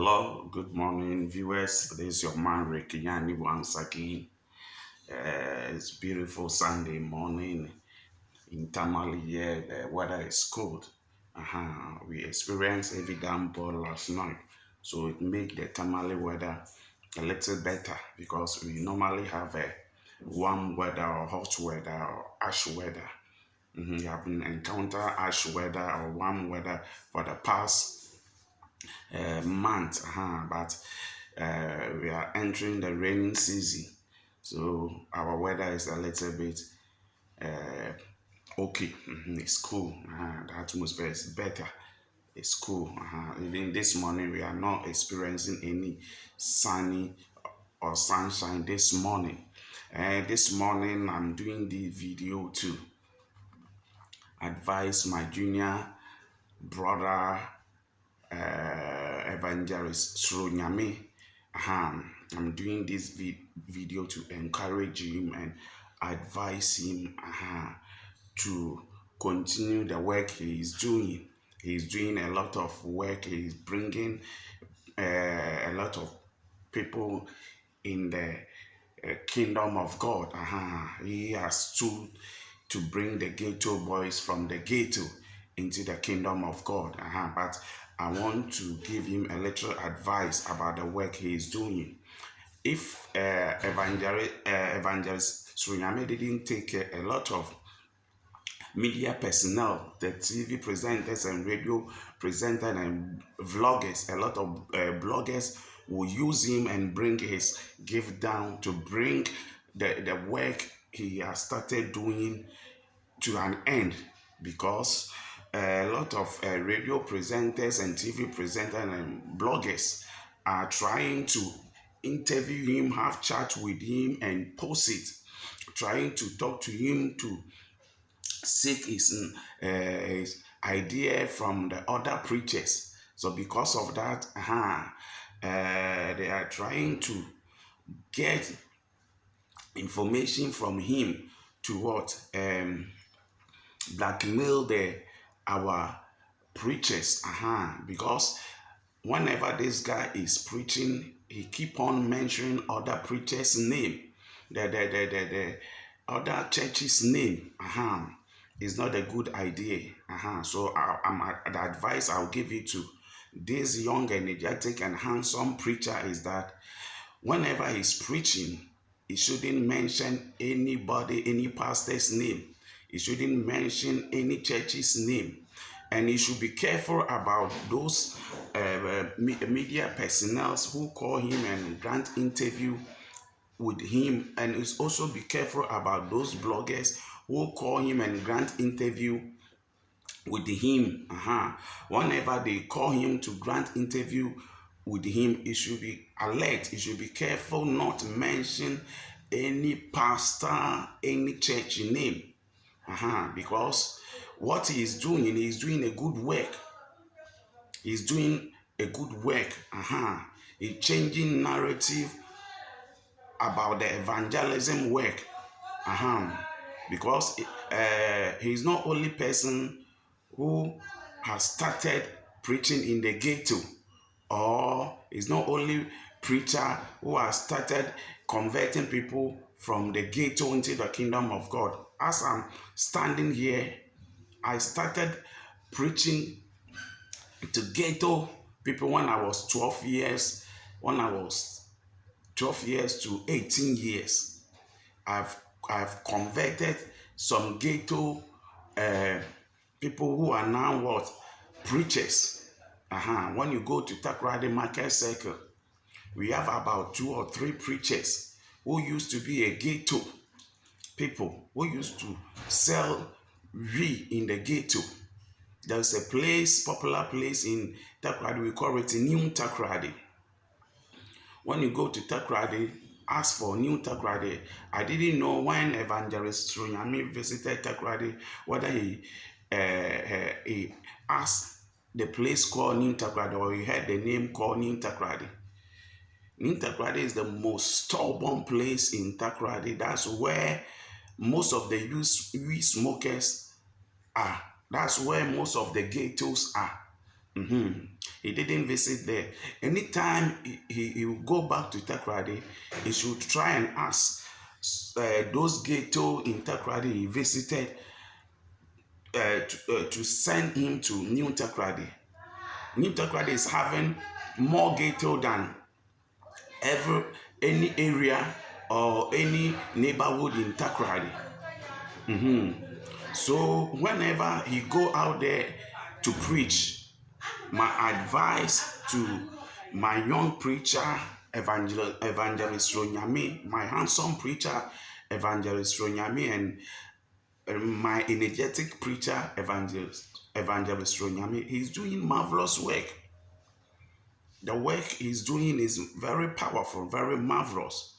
Hello, good morning, viewers. This is your man Ricky Yani once again. It's beautiful Sunday morning in Tamale here. The weather is cold. We experienced heavy downpour last night, so it made the Tamale weather a little better because we normally have a warm weather or hot weather or ash weather. We have been encounter ash weather or warm weather for the past month, but we are entering the raining season, so our weather is a little bit okay. It's cool. The atmosphere is better. It's cool. Even this morning, we are not experiencing any sunny or sunshine this morning. This morning, I'm doing the video to advise my junior brother evangelist Sronyame. I'm doing this video to encourage him and advise him to continue the work he is doing. He's doing a lot of work. He's bringing a lot of people in the kingdom of God. He has stood to bring the ghetto boys from the ghetto into the kingdom of God. But I want to give him a little advice about the work he is doing. If evangelist Suryame didn't take a lot of media personnel, the TV presenters and radio presenters and vloggers, a lot of bloggers will use him and bring his gift down to bring the work he has started doing to an end, because a lot of radio presenters and TV presenters and bloggers are trying to interview him, have chat with him and post it, trying to talk to him to seek his idea from the other preachers. So because of that, they are trying to get information from him to what blackmail our preachers. Because whenever this guy is preaching, he keep on mentioning other preachers' name, the other church's name. It's not a good idea. So the advice I'll give you to this young, energetic, and handsome preacher is that whenever he's preaching, he shouldn't mention anybody, any pastor's name. He shouldn't mention any church's name. And he should be careful about those media personnel who call him and grant interview with him. And he's also be careful about those bloggers who call him and grant interview with him. Whenever they call him to grant interview with him, he should be alert. He should be careful not to mention any pastor, any church name. Because what he's doing a good work. He's doing a good work. He's changing narrative about the evangelism work. Because he's not only person who has started preaching in the ghetto, or is not only preacher who has started converting people from the ghetto into the kingdom of God. As I'm standing here, I started preaching to ghetto people when I was 12 years, to 18 years. I've converted some ghetto people who are now what? Preachers. When you go to Takrady Market Circle, we have about 2 or 3 preachers who used to be a ghetto people, who used to sell weed in the ghetto. There's a place, popular place in Takrady, we call it New Takrady. When you go to Takrady, ask for New Takrady. I didn't know when Evangelist Sronyame visited Takrady whether he asked the place called New Takrady or he heard the name called New Takrady. New Takrady is the most stubborn place in Takrady. That's where most of the weed smokers are. That's where most of the ghettos are. Mhm. He didn't visit there. Anytime he will go back to Takrady, he should try and ask those ghetto in Takrady he visited to send him to New Takrady. New Takrady is having more ghetto than ever any area or any neighborhood in Takrady. So whenever he go out there to preach, my advice to my young preacher, evangelist Ronyami, my handsome preacher, evangelist Ronyami, and my energetic preacher, evangelist Ronyami, he's doing marvelous work. The work he's doing is very powerful, very marvelous.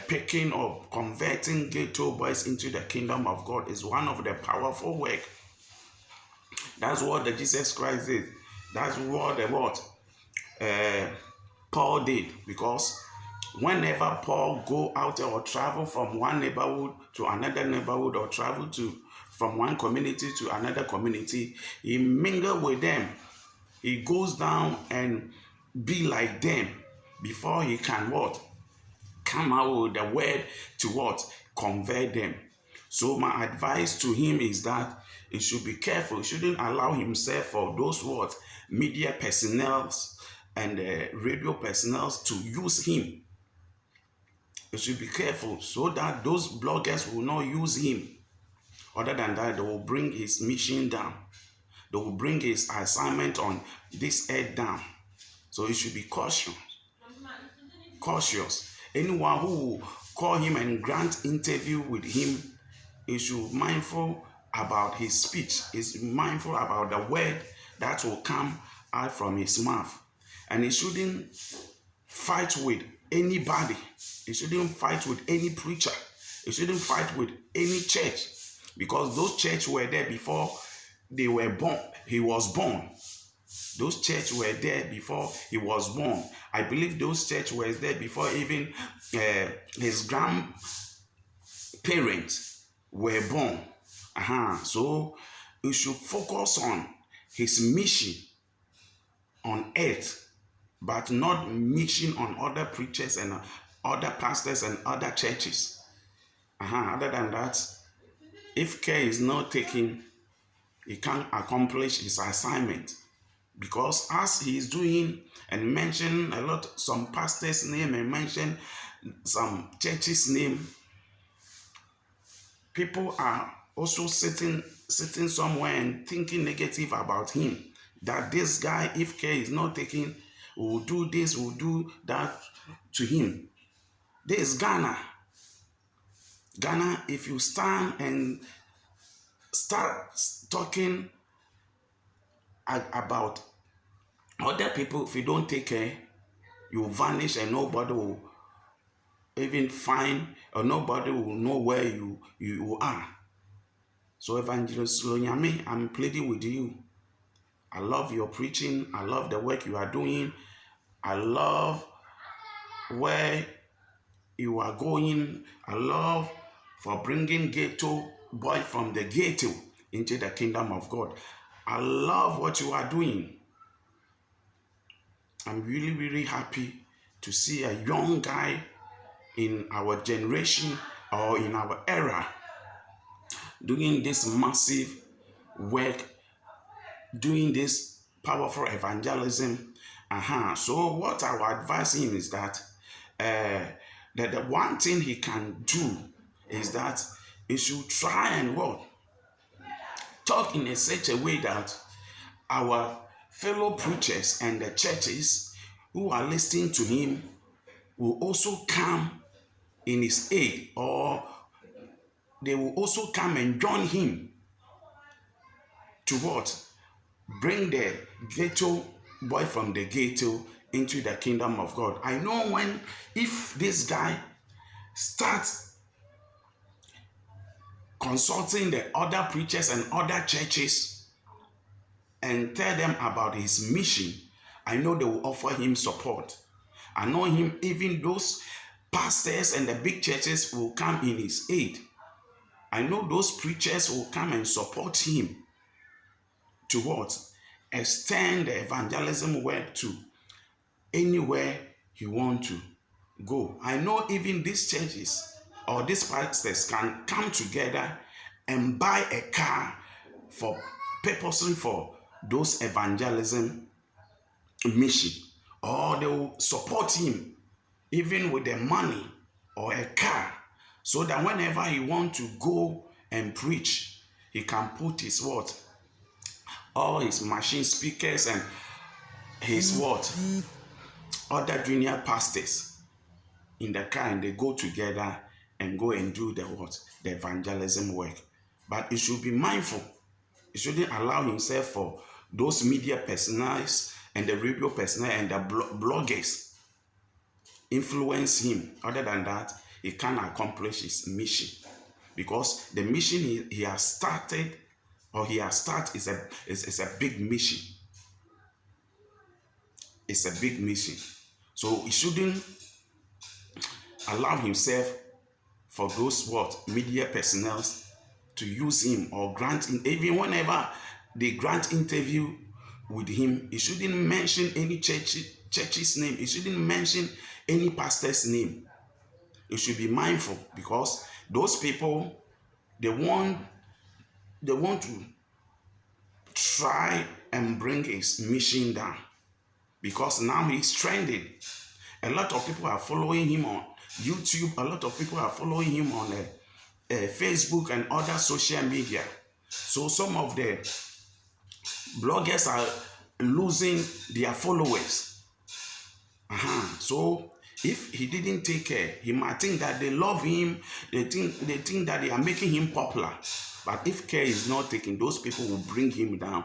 Picking or converting ghetto boys into the kingdom of God is one of the powerful work. That's what the Jesus Christ did. That's what the what Paul did, because whenever Paul go out or travel from one neighborhood to another neighborhood, or travel to from one community to another community, he mingle with them. He goes down and be like them before he can what come out with the word to what convert them. So my advice to him is that he should be careful. He shouldn't allow himself for those what media personnel and radio personnel to use him. He should be careful so that those bloggers will not use him. Other than that, they will bring his mission down. They will bring his assignment on this earth down. So he should be cautious. Cautious. Anyone who will call him and grant interview with him, he should be mindful about his speech. He's mindful about the word that will come out from his mouth. And he shouldn't fight with anybody. He shouldn't fight with any preacher. He shouldn't fight with any church, because those churches were there before they were born. He was born. Those churches were there before he was born. I believe those churches were there before even his grandparents were born. So we should focus on his mission on earth, but not mission on other preachers and other pastors and other churches. Other than that, if care is not taken, he can't accomplish his assignment. Because as he is doing and mention a lot, some pastors' name and mention some churches' name, people are also sitting somewhere and thinking negative about him. That this guy, if care is not taken, will do this, will do that to him. This is Ghana. Ghana, if you stand and start talking about other people, if you don't take care, you will vanish and nobody will even find, or nobody will know where you are. So Evangelist Lonyame, I'm pleading with you. I love your preaching. I love the work you are doing. I love where you are going. I love for bringing ghetto boy from the ghetto into the kingdom of God. I love what you are doing. I'm really, really happy to see a young guy in our generation or in our era doing this massive work, doing this powerful evangelism. So what I would advise him is that the one thing he can do is that he should try and what? Talk in such a way that our fellow preachers and the churches who are listening to him will also come in his aid, or they will also come and join him to what? Bring the ghetto boy from the ghetto into the kingdom of God. I know if this guy starts consulting the other preachers and other churches and tell them about his mission, I know they will offer him support. I know him, even those pastors and the big churches will come in his aid. I know those preachers will come and support him to what? extend the evangelism work to anywhere he want to go. I know even these churches or these pastors can come together and buy a car for purposely for those evangelism mission, or they will support him even with the money or a car, so that whenever he want to go and preach, he can put his what, all his machine speakers and his what, other junior pastors in the car, and they go together and go and do the what, the evangelism work. But he should be mindful. He shouldn't allow himself for those media personals and the radio personnel and the bloggers influence him. Other than that, he can't accomplish his mission, because the mission he has started, or he has started, is a big mission. It's a big mission. So he shouldn't allow himself for those what, media personnel to use him or grant him. Even whenever they grant interview with him, he shouldn't mention any church's name. He shouldn't mention any pastor's name. He should be mindful, because those people, they want to try and bring his mission down, because now he's trending. A lot of people are following him on YouTube. A lot of people are following him on Facebook and other social media. So some of the bloggers are losing their followers. So if he didn't take care, he might think that they love him. They think that they are making him popular. But if care is not taken, those people will bring him down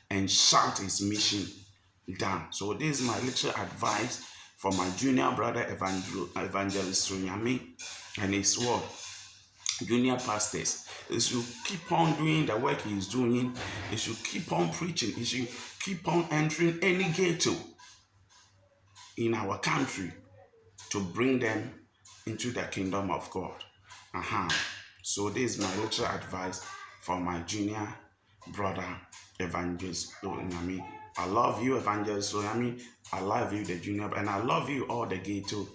and shout his mission down. So this is my little advice for my junior brother Evangelist Sunyami and his word, junior pastors. He should keep on doing the work he is doing. He should keep on preaching. He should keep on entering any ghetto in our country to bring them into the kingdom of God. So this is my little advice for my junior brother Evangelist Onyami. I love you, Evangelist Onyami. I love you, the junior, and I love you, all the ghetto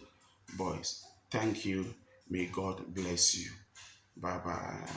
boys. Thank you. May God bless you. Bye-bye.